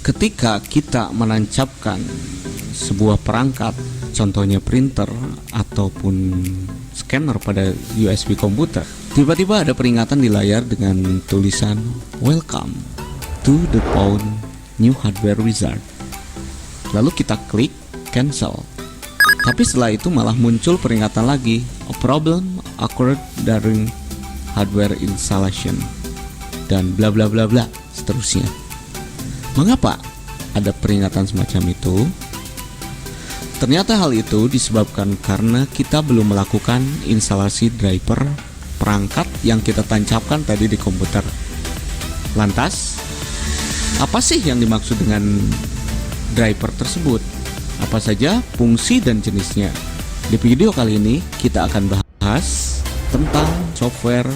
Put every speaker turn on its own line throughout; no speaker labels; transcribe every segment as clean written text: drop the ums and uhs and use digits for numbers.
Ketika kita menancapkan sebuah perangkat, contohnya printer ataupun scanner pada USB komputer, tiba-tiba ada peringatan di layar dengan tulisan "Welcome to the Pound New Hardware Wizard". Lalu kita klik cancel. Tapi setelah itu malah muncul peringatan lagi, "A problem occurred during hardware installation", dan bla bla bla bla seterusnya. Mengapa ada peringatan semacam itu? Ternyata hal itu disebabkan karena kita belum melakukan instalasi driver perangkat yang kita tancapkan tadi di komputer. Lantas, apa sih yang dimaksud dengan driver tersebut? Apa saja fungsi dan jenisnya? Di video kali ini kita akan bahas tentang software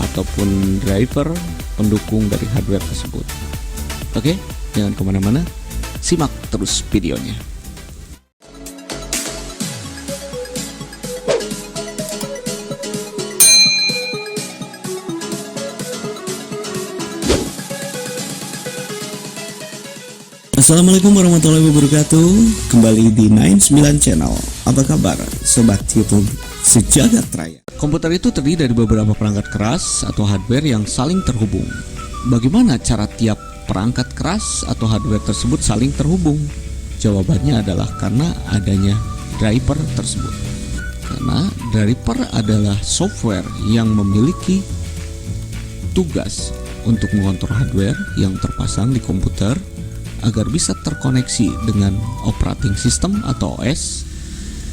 ataupun driver pendukung dari hardware tersebut. Oke, jangan kemana-mana, simak terus videonya.
Assalamualaikum warahmatullahi wabarakatuh. Kembali di 99 Channel. Apa kabar sobat YouTube sejagat raya?
Komputer itu terdiri dari beberapa perangkat keras atau hardware yang saling terhubung. Bagaimana cara tiap perangkat keras atau hardware tersebut saling terhubung? Jawabannya adalah karena adanya driver tersebut. Karena driver adalah software yang memiliki tugas untuk mengontrol hardware yang terpasang di komputer agar bisa terkoneksi dengan operating system atau OS.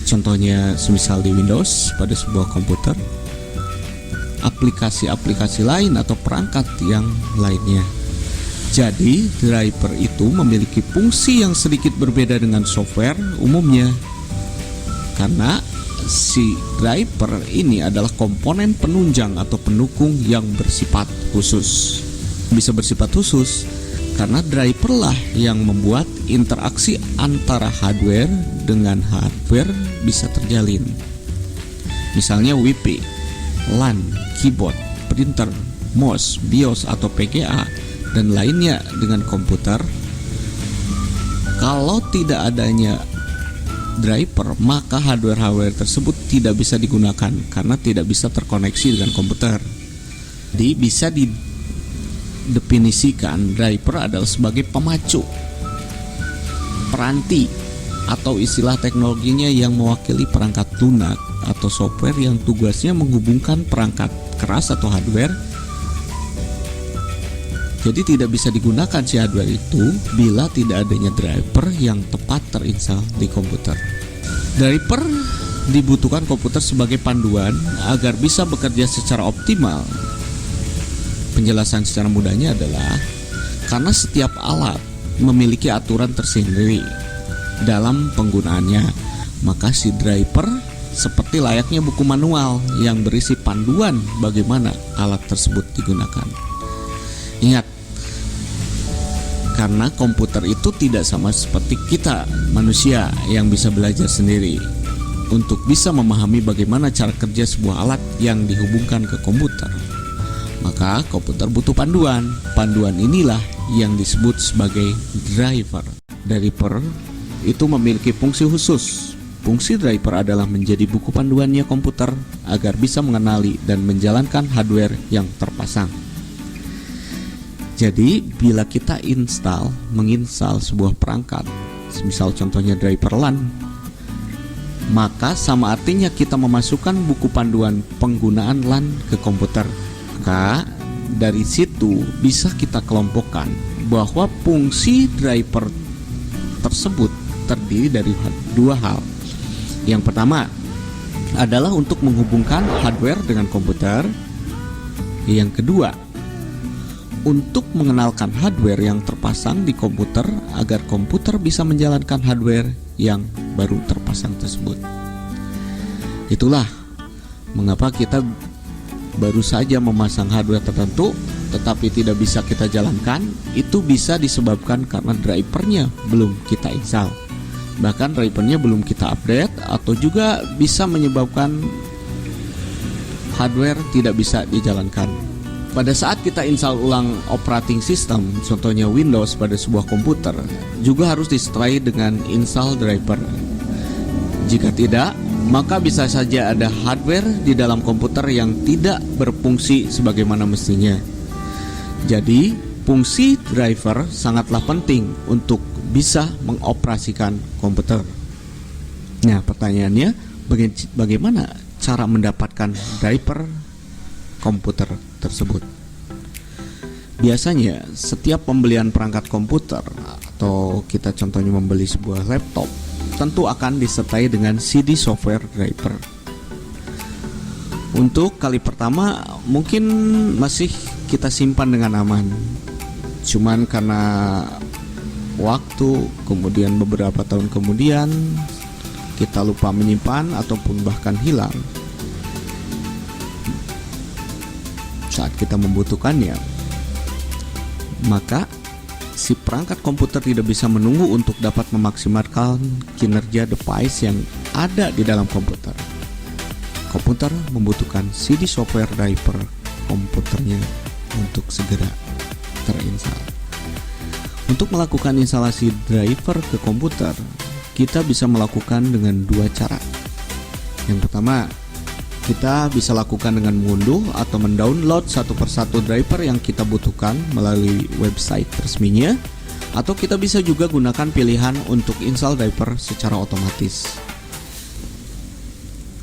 Contohnya semisal di Windows pada sebuah komputer, aplikasi-aplikasi lain atau perangkat yang lainnya. Jadi driver itu memiliki fungsi yang sedikit berbeda dengan software umumnya, karena si driver ini adalah komponen penunjang atau pendukung yang bersifat khusus. Bisa bersifat khusus karena driver lah yang membuat interaksi antara hardware dengan hardware bisa terjalin. Misalnya WiFi, LAN, keyboard, printer, mouse, BIOS atau PGA dan lainnya dengan komputer. Kalau tidak adanya driver, maka hardware-hardware tersebut tidak bisa digunakan karena tidak bisa terkoneksi dengan komputer. Jadi bisa didefinisikan driver adalah sebagai pemacu, peranti, atau istilah teknologinya yang mewakili perangkat lunak atau software yang tugasnya menghubungkan perangkat keras atau hardware. Jadi tidak bisa digunakan si hardware itu bila tidak adanya driver yang tepat terinstal di komputer. Driver dibutuhkan komputer sebagai panduan agar bisa bekerja secara optimal. Penjelasan secara mudahnya adalah karena setiap alat memiliki aturan tersendiri dalam penggunaannya, maka si driver seperti layaknya buku manual yang berisi panduan bagaimana alat tersebut digunakan. Ingat, karena komputer itu tidak sama seperti kita manusia yang bisa belajar sendiri. Untuk bisa memahami bagaimana cara kerja sebuah alat yang dihubungkan ke komputer, maka komputer butuh panduan. Panduan inilah yang disebut sebagai driver. Driver itu memiliki fungsi khusus. Fungsi driver adalah menjadi buku panduannya komputer agar bisa mengenali dan menjalankan hardware yang terpasang. Jadi bila kita menginstal sebuah perangkat, misal contohnya driver LAN, maka sama artinya kita memasukkan buku panduan penggunaan LAN ke komputer. Maka dari situ bisa kita kelompokkan bahwa fungsi driver tersebut terdiri dari dua hal. Yang pertama adalah untuk menghubungkan hardware dengan komputer. Yang kedua, untuk mengenalkan hardware yang terpasang di komputer agar komputer bisa menjalankan hardware yang baru terpasang tersebut. Itulah mengapa kita baru saja memasang hardware tertentu tetapi tidak bisa kita jalankan. Itu bisa disebabkan karena drivernya belum kita install, bahkan drivernya belum kita update, atau juga bisa menyebabkan hardware tidak bisa dijalankan. pada saat kita install ulang operating system, contohnya Windows pada sebuah komputer, juga harus disertai dengan install driver. Jika tidak, maka bisa saja ada hardware di dalam komputer yang tidak berfungsi sebagaimana mestinya. Jadi, fungsi driver sangatlah penting untuk bisa mengoperasikan komputer. Nah, pertanyaannya, bagaimana cara mendapatkan driver komputer tersebut? Biasanya setiap pembelian perangkat komputer atau kita contohnya membeli sebuah laptop tentu akan disertai dengan CD software driver. Untuk kali pertama mungkin masih kita simpan dengan aman. Cuman karena waktu, kemudian beberapa tahun kemudian kita lupa menyimpan ataupun bahkan hilang saat kita membutuhkannya, maka si perangkat komputer tidak bisa menunggu untuk dapat memaksimalkan kinerja device yang ada di dalam komputer. Komputer membutuhkan CD software driver komputernya untuk segera terinstall. Untuk melakukan instalasi driver ke komputer, kita bisa melakukan dengan dua cara. Yang pertama, kita bisa lakukan dengan mengunduh atau mendownload satu persatu driver yang kita butuhkan melalui website resminya, atau kita bisa juga gunakan pilihan untuk install driver secara otomatis.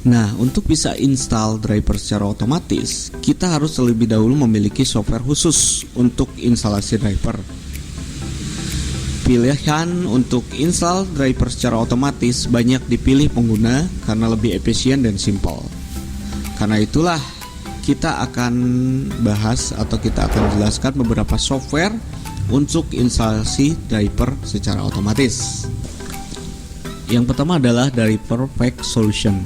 Nah, untuk bisa install driver secara otomatis, kita harus terlebih dahulu memiliki software khusus untuk instalasi driver. Pilihan untuk install driver secara otomatis banyak dipilih pengguna karena lebih efisien dan simpel. Karena itulah kita akan bahas atau kita akan jelaskan beberapa software untuk instalasi driver secara otomatis. Yang pertama adalah Driver Pack Solution.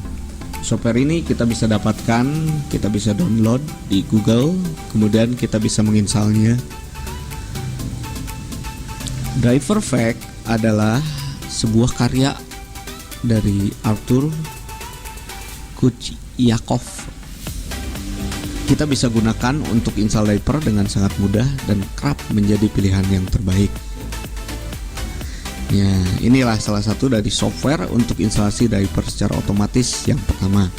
Software ini kita bisa dapatkan, kita bisa download di Google, kemudian kita bisa menginstalnya. Driver Pack adalah sebuah karya dari Arthur Kuchiyakov. Kita bisa gunakan untuk install driver dengan sangat mudah dan kerap menjadi pilihan yang terbaik. Ya, inilah salah satu dari software untuk instalasi driver secara otomatis yang pertama.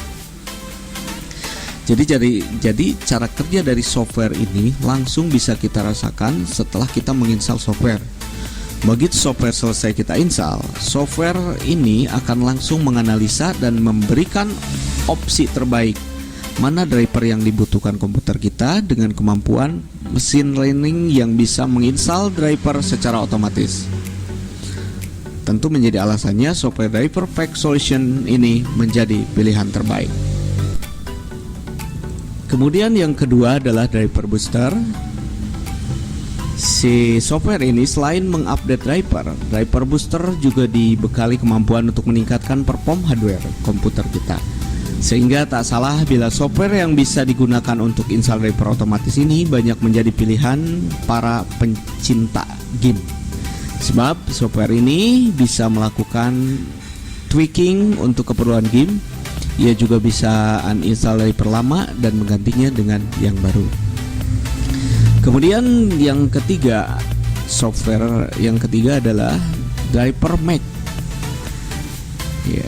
Jadi cara kerja dari software ini langsung bisa kita rasakan setelah kita menginstal software. Begitu software selesai kita install, software ini akan langsung menganalisa dan memberikan opsi terbaik mana driver yang dibutuhkan komputer kita dengan kemampuan mesin learning yang bisa menginstal driver secara otomatis. Tentu menjadi alasannya software Driver Pack Solution ini menjadi pilihan terbaik. Kemudian yang kedua adalah Driver Booster. Si software ini selain mengupdate driver booster juga dibekali kemampuan untuk meningkatkan perform hardware komputer kita. Sehingga tak salah bila software yang bisa digunakan untuk install driver otomatis ini banyak menjadi pilihan para pencinta game. Sebab software ini bisa melakukan tweaking untuk keperluan game. Ia juga bisa uninstall driver lama dan menggantinya dengan yang baru. Kemudian yang ketiga, software yang ketiga adalah Driver Mac. Ya,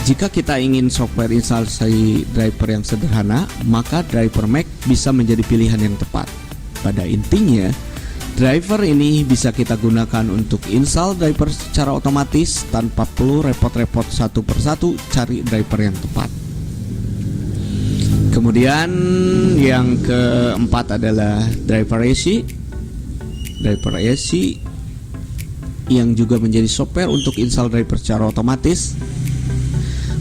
jika kita ingin software instalasi driver yang sederhana, maka Driver Mac bisa menjadi pilihan yang tepat. Pada intinya, driver ini bisa kita gunakan untuk install driver secara otomatis tanpa perlu repot-repot satu persatu cari driver yang tepat. Kemudian yang keempat adalah Driver AC. Driver AC yang juga menjadi software untuk install driver secara otomatis.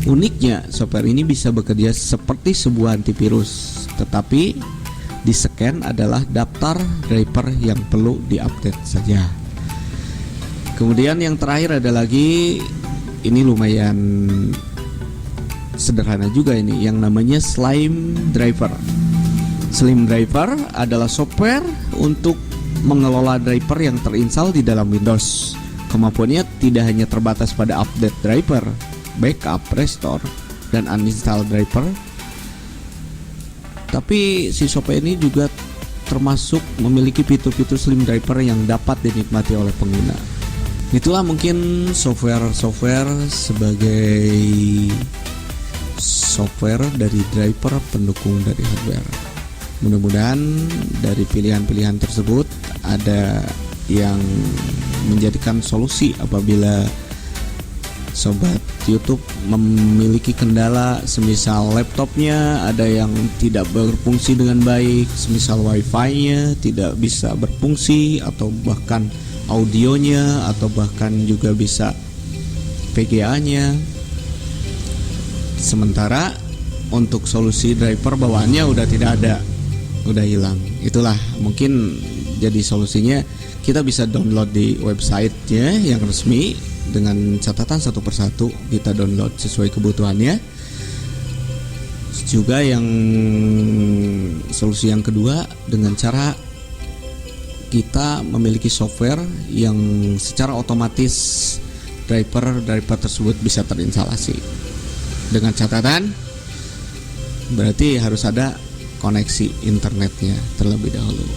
Uniknya, software ini bisa bekerja seperti sebuah antivirus, tetapi di scan adalah daftar driver yang perlu diupdate saja. Kemudian yang terakhir ada lagi, ini lumayan sederhana juga ini, yang namanya Slim Driver. Slim Driver adalah software untuk mengelola driver yang terinstall di dalam Windows. Kemampuannya tidak hanya terbatas pada update driver, backup, restore, dan uninstall driver, tapi si software ini juga termasuk memiliki fitur-fitur slim driver yang dapat dinikmati oleh pengguna. Itulah mungkin software sebagai software dari driver pendukung dari hardware. Mudah-mudahan dari pilihan-pilihan tersebut ada yang menjadikan solusi apabila sobat YouTube memiliki kendala, semisal laptopnya ada yang tidak berfungsi dengan baik, semisal wifi-nya tidak bisa berfungsi, atau bahkan audionya, atau bahkan juga bisa VGA-nya. Sementara untuk solusi driver bawaannya udah tidak ada, udah hilang. Itulah mungkin jadi solusinya. Kita bisa download di websitenya yang resmi dengan catatan satu persatu, kita download sesuai kebutuhannya. Juga yang solusi yang kedua dengan cara kita memiliki software yang secara otomatis driver tersebut bisa terinstalasi. Dengan catatan berarti harus ada koneksi internetnya terlebih dahulu.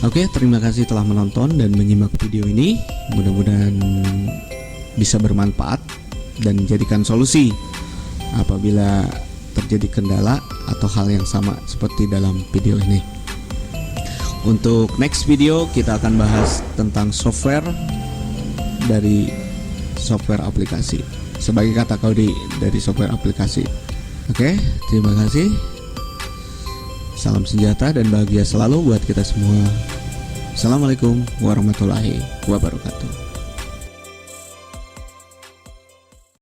Oke, terima kasih telah menonton dan menyimak video ini. Mudah-mudahan bisa bermanfaat dan jadikan solusi apabila terjadi kendala atau hal yang sama seperti dalam video ini. Untuk next video kita akan bahas tentang software dari software aplikasi, sebagai kata kode dari software aplikasi. Oke, terima kasih. Salam sejahtera dan bahagia selalu buat kita semua. Assalamualaikum warahmatullahi wabarakatuh.